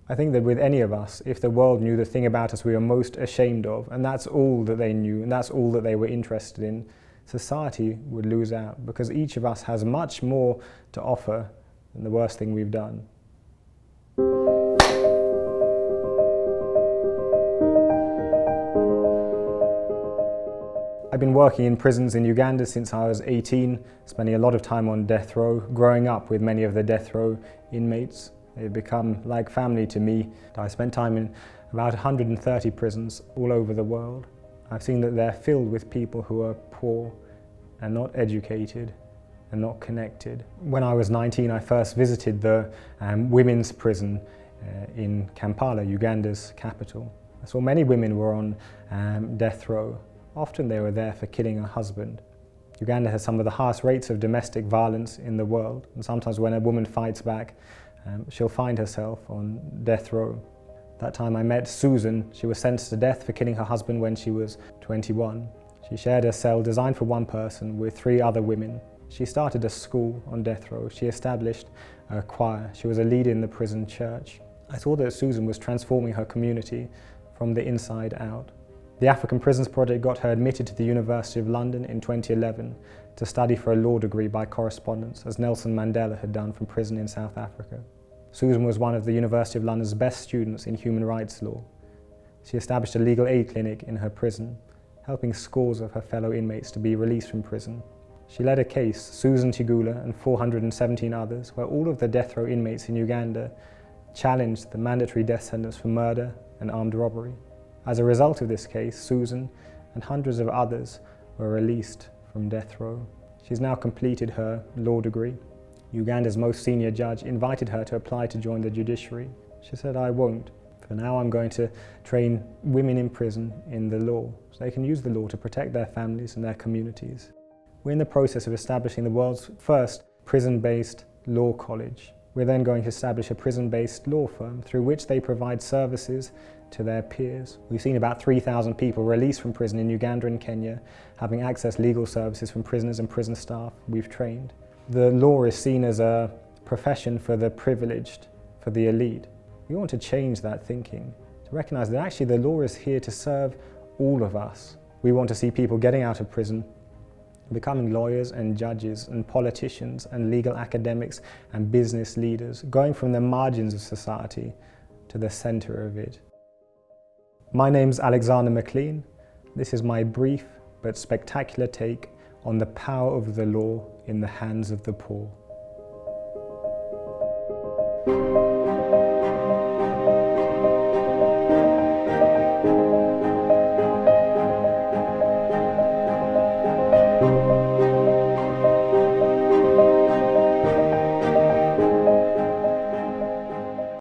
I think that with any of us, if the world knew the thing about us we were most ashamed of, and that's all that they knew, and that's all that they were interested in, society would lose out, because each of us has much more to offer than the worst thing we've done. I've been working in prisons in Uganda since I was 18, spending a lot of time on death row, growing up with many of the death row inmates. They've become like family to me. I spent time in about 130 prisons all over the world. I've seen that they're filled with people who are poor and not educated and not connected. When I was 19, I first visited the women's prison in Kampala, Uganda's capital. I saw many women were on death row. Often they were there for killing a husband. Uganda has some of the highest rates of domestic violence in the world, and sometimes when a woman fights back, she'll find herself on death row. That time I met Susan. She was sentenced to death for killing her husband when she was 21. She shared a cell designed for one person with 3 other women. She started a school on death row. She established a choir. She was a leader in the prison church. I saw that Susan was transforming her community from the inside out. The African Prisons Project got her admitted to the University of London in 2011 to study for a law degree by correspondence, as Nelson Mandela had done from prison in South Africa. Susan was one of the University of London's best students in human rights law. She established a legal aid clinic in her prison, helping scores of her fellow inmates to be released from prison. She led a case, Susan Kigula and 417 others, where all of the death row inmates in Uganda challenged the mandatory death sentence for murder and armed robbery. As a result of this case, Susan and hundreds of others were released from death row. She's now completed her law degree. Uganda's most senior judge invited her to apply to join the judiciary. She said, "I won't. For now I'm going to train women in prison in the law, so they can use the law to protect their families and their communities." We're in the process of establishing the world's first prison-based law college. We're then going to establish a prison-based law firm through which they provide services to their peers. We've seen about 3,000 people released from prison in Uganda and Kenya, having accessed legal services from prisoners and prison staff we've trained. The law is seen as a profession for the privileged, for the elite. We want to change that thinking, to recognize that actually the law is here to serve all of us. We want to see people getting out of prison, becoming lawyers and judges and politicians and legal academics and business leaders, going from the margins of society to the center of it. My name's Alexander McLean. This is my brief but spectacular take on the power of the law in the hands of the poor.